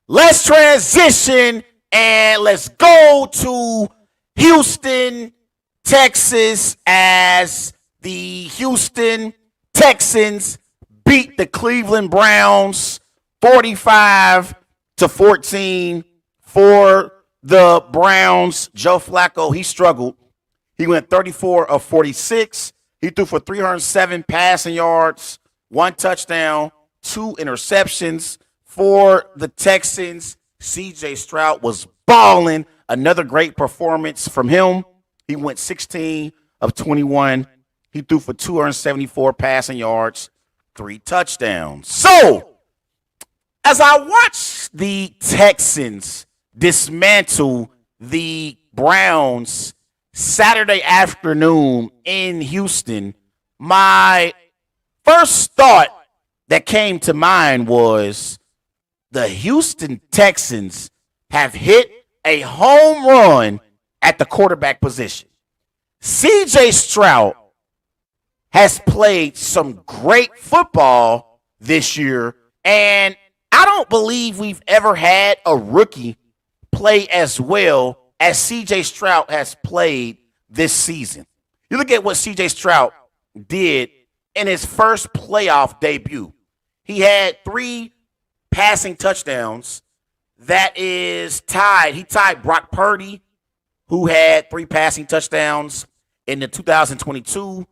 let's transition and let's go to Houston, Texas, as the Houston Texans beat the Cleveland Browns 45-14. For the Browns, Joe Flacco, he struggled. He went 34 of 46. He threw for 307 passing yards, 1 touchdown, 2 interceptions. For the Texans, C.J. Stroud was balling. Another great performance from him. He went 16 of 21. He threw for 274 passing yards, 3 touchdowns. So, as I watch the Texans dismantle the Browns Saturday afternoon in Houston, my first thought that came to mind was the Houston Texans have hit a home run at the quarterback position. C.J. Stroud has played some great football this year, and I don't believe we've ever had a rookie play as well as C.J. Stroud has played this season. You look at what C.J. Stroud did in his first playoff debut. He had 3 passing touchdowns. That is tied. He tied Brock Purdy, who had 3 passing touchdowns in the 2022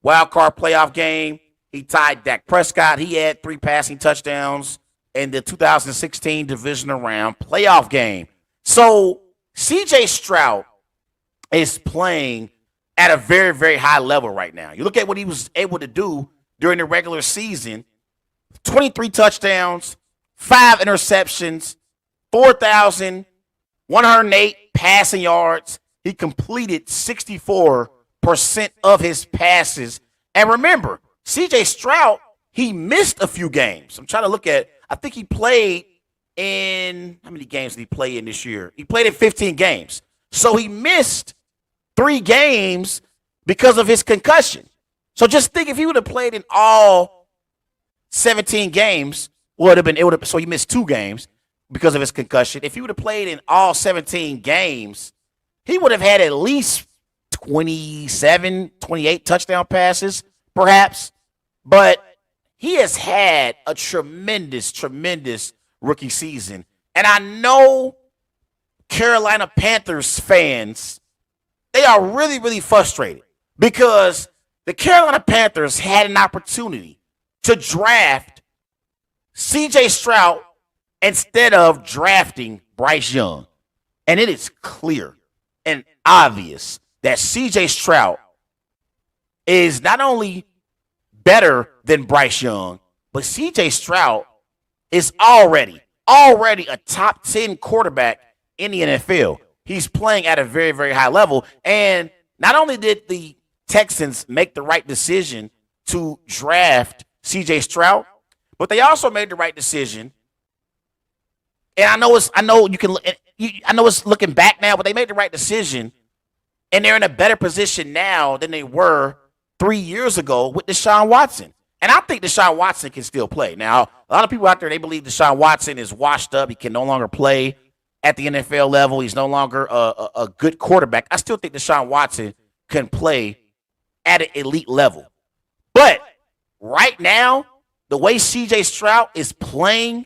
wildcard playoff game. He tied Dak Prescott. He had 3 passing touchdowns in the 2016 divisional round playoff game. So C.J. Stroud is playing at a very, very high level right now. You look at what he was able to do during the regular season: 23 touchdowns, 5 interceptions, 4,108 passing yards. He completed 64% of his passes. And remember, C.J. Stroud, he missed a few games. I'm trying to look at, I think he played in, how many games did he play in this year? He played in 15 games. So he missed 3 games because of his concussion. So just think, if he would have played in all 17 games, so he missed 2 games because of his concussion. If he would have played in all 17 games, he would have had at least 27, 28 touchdown passes, perhaps. But he has had a tremendous, tremendous rookie season. And I know Carolina Panthers fans, they are really, really frustrated because the Carolina Panthers had an opportunity to draft C.J. Stroud instead of drafting Bryce Young. And it is clear and obvious that C.J. Stroud is not only better than Bryce Young, but C.J. Stroud is already a top 10 quarterback in the NFL. He's playing at a very, very high level. And not only did the Texans make the right decision to draft C.J. Stroud, but they also made the right decision. And I know it's looking back now, but they made the right decision, and they're in a better position now than they were 3 years ago with Deshaun Watson. And I think Deshaun Watson can still play. Now, a lot of people out there, they believe Deshaun Watson is washed up. He can no longer play at the NFL level. He's no longer a good quarterback. I still think Deshaun Watson can play at an elite level. But right now, the way C.J. Stroud is playing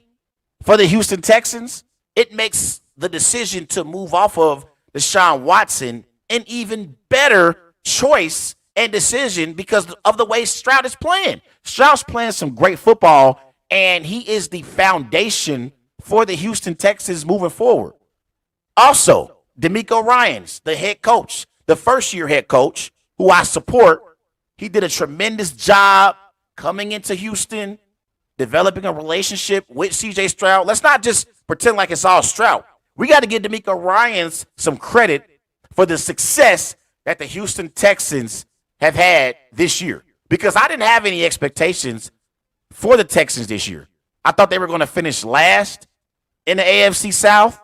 for the Houston Texans, it makes the decision to move off of Deshaun Watson an even better choice and decision because of the way Stroud is playing. Stroud's playing some great football, and he is the foundation for the Houston Texans moving forward. Also, DeMeco Ryans, the head coach, the first-year head coach, who I support, he did a tremendous job coming into Houston, developing a relationship with C.J. Stroud. Let's not just pretend like it's all Stroud. We got to give DeMeco Ryans some credit for the success that the Houston Texans have had this year, because I didn't have any expectations for the Texans this year. I thought they were going to finish last in the AFC South,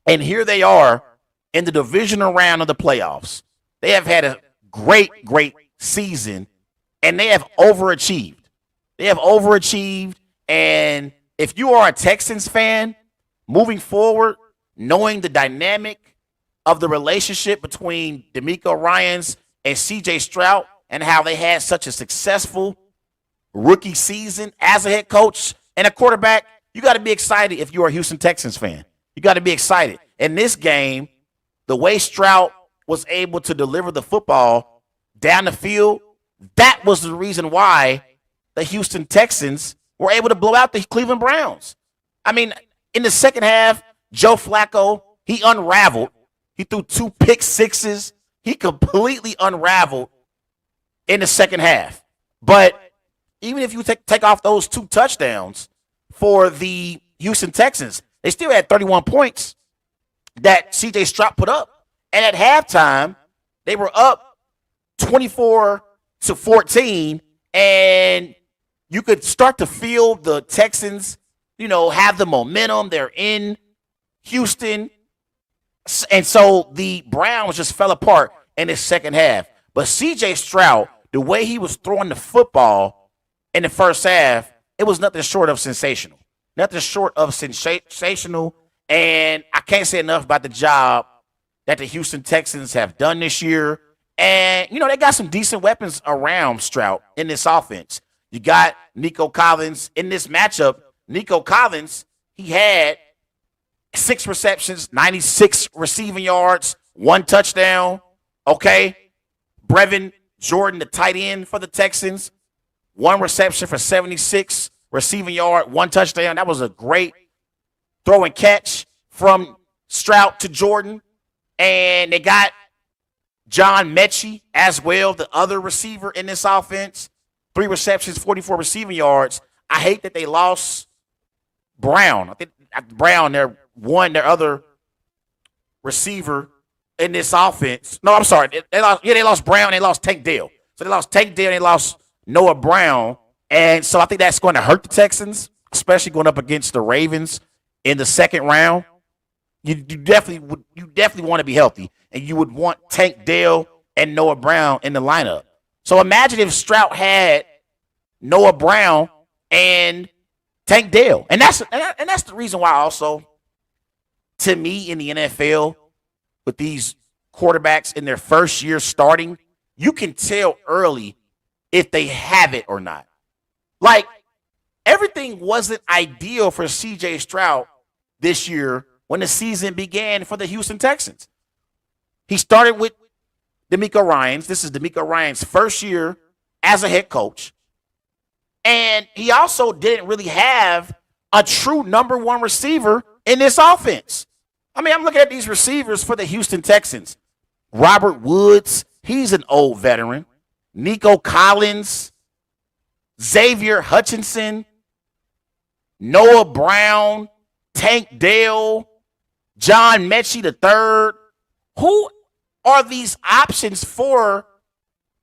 and here they are in the divisional round of the playoffs. They have had a great, great season, and they have overachieved. And if you are a Texans fan, moving forward, knowing the dynamic of the relationship between DeMeco Ryans and CJ Stroud and how they had such a successful rookie season as a head coach and a quarterback, you got to be excited if you're a Houston Texans fan. You got to be excited. In this game, the way Stroud was able to deliver the football down the field, that was the reason why the Houston Texans were able to blow out the Cleveland Browns. I mean, in the second half, Joe Flacco, he unraveled. He threw 2 pick sixes. He completely unraveled in the second half. But even if you take off those 2 touchdowns for the Houston Texans, they still had 31 points that CJ Stroud put up. And at halftime, they were up 24-14, and you could start to feel the Texans, have the momentum. They're in Houston. And so the Browns just fell apart in the second half. But CJ Stroud, the way he was throwing the football in the first half, it was nothing short of sensational. Nothing short of sensational. And I can't say enough about the job that the Houston Texans have done this year. And, they got some decent weapons around Stroud in this offense. You got Nico Collins in this matchup. Nico Collins, he had 6 receptions, 96 receiving yards, 1 touchdown. Okay. Brevin Jordan, the tight end for the Texans, 1 reception for 76 receiving yard, 1 touchdown. That was a great throw and catch from Stroud to Jordan. And they got John Mechie as well, the other receiver in this offense. 3 receptions, 44 receiving yards. I hate that they lost Brown. I think Brown, their other receiver in this offense. No, I'm sorry. They lost Brown. They lost Tank Dell. So they lost Tank Dell. And they lost Noah Brown. And so I think that's going to hurt the Texans, especially going up against the Ravens in the second round. You definitely want to be healthy, and you would want Tank Dell and Noah Brown in the lineup. So imagine if Stroud had Noah Brown and Tank Dell, and that's the reason why also, to me, in the NFL, with these quarterbacks in their first year starting, you can tell early if they have it or not. Like, everything wasn't ideal for C.J. Stroud this year when the season began for the Houston Texans. He started with DeMeco Ryans. This is DeMeco Ryans' first year as a head coach. And he also didn't really have a true number 1 receiver in this offense. I mean, I'm looking at these receivers for the Houston Texans. Robert Woods, he's an old veteran. Nico Collins, Xavier Hutchinson, Noah Brown, Tank Dell, John Mechie III. Who are these options for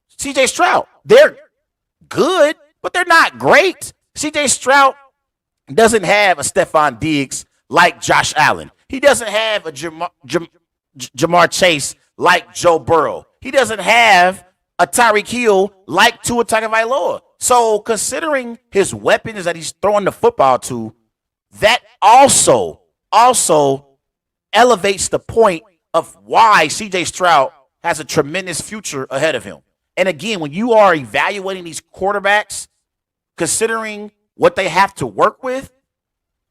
C.J. Stroud? They're good, but they're not great. C.J. Stroud doesn't have a Stephon Diggs like Josh Allen. He doesn't have a Jamar Chase like Joe Burrow. He doesn't have a Tyreek Hill like Tua Tagovailoa. So considering his weapons that he's throwing the football to, that also elevates the point of why C.J. Stroud has a tremendous future ahead of him. And again, when you are evaluating these quarterbacks, considering what they have to work with,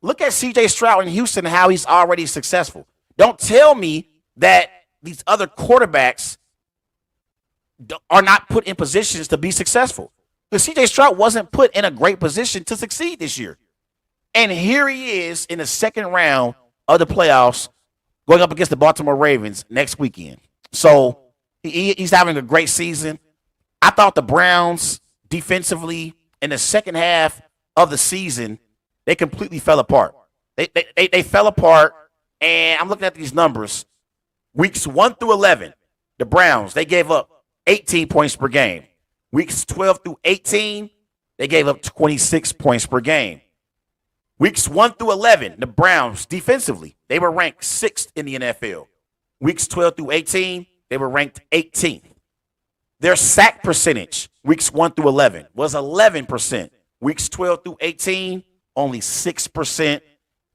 look at C.J. Stroud in Houston and how he's already successful. Don't tell me that these other quarterbacks are not put in positions to be successful. Because C.J. Stroud wasn't put in a great position to succeed this year. And here he is in the second round of the playoffs going up against the Baltimore Ravens next weekend. So he's having a great season. I thought the Browns defensively in the second half of the season, they completely fell apart. They fell apart, and I'm looking at these numbers. Weeks 1 through 11, the Browns, they gave up 18 points per game. Weeks 12 through 18, they gave up 26 points per game. Weeks 1 through 11, the Browns, defensively, they were ranked 6th in the NFL. Weeks 12 through 18, they were ranked 18th. Their sack percentage, weeks 1 through 11, was 11%. Weeks 12 through 18, only 6%.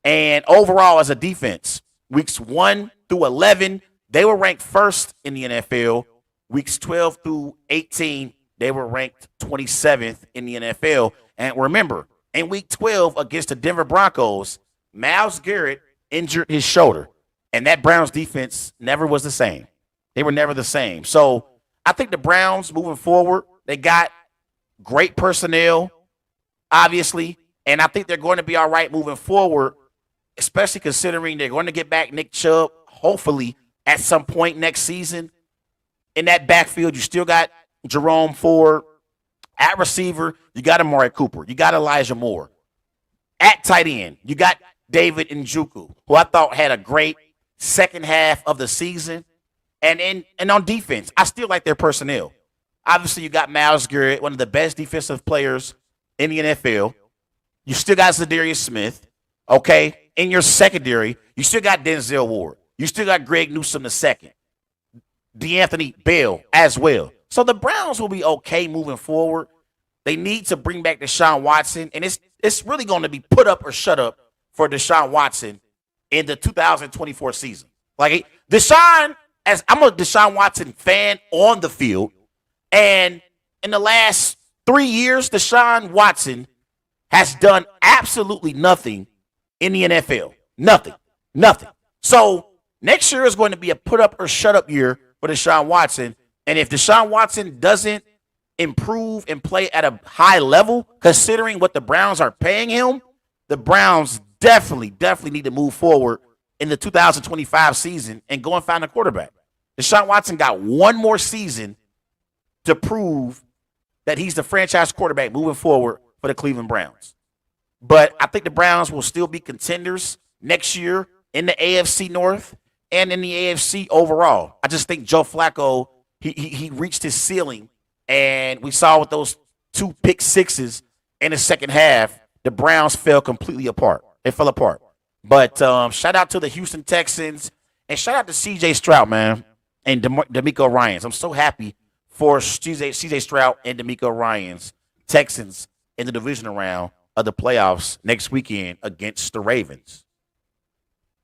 And overall, as a defense, weeks 1 through 11, they were ranked first in the NFL. Weeks 12 through 18, they were ranked 27th in the NFL. And remember, in week 12 against the Denver Broncos, Myles Garrett injured his shoulder. And that Browns defense never was the same. They were never the same. So I think the Browns moving forward, they got great personnel, obviously. And I think they're going to be all right moving forward, especially considering they're going to get back Nick Chubb, hopefully, at some point next season. In that backfield, you still got Jerome Ford. At receiver, you got Amari Cooper. You got Elijah Moore. At tight end, you got David Njoku, who I thought had a great second half of the season. And on defense, I still like their personnel. Obviously, you got Myles Garrett, one of the best defensive players in the NFL. You still got Zadarius Smith, okay? In your secondary, you still got Denzel Ward. You still got Greg Newsome II. DeAnthony Bell as well. So the Browns will be okay moving forward. They need to bring back Deshaun Watson, and it's really going to be put up or shut up for Deshaun Watson in the 2024 season. Like Deshaun, as I'm a Deshaun Watson fan on the field, and in the last 3 years, Deshaun Watson has done absolutely nothing in the NFL. Nothing. So next year is going to be a put up or shut up year for Deshaun Watson. And if Deshaun Watson doesn't improve and play at a high level, considering what the Browns are paying him, the Browns definitely need to move forward in the 2025 season and go and find a quarterback. Deshaun Watson got one more season to prove that he's the franchise quarterback moving forward for the Cleveland Browns. But I think the Browns will still be contenders next year in the AFC North and in the AFC overall. I just think Joe Flacco, he reached his ceiling, and we saw with those 2 pick sixes in the second half, the Browns fell completely apart. They fell apart. But shout out to the Houston Texans, and shout out to C.J. Stroud, man, and D'Amico Ryans. I'm so happy for C.J. Stroud and D'Amico Ryans, Texans, in the divisional round of the playoffs next weekend against the Ravens.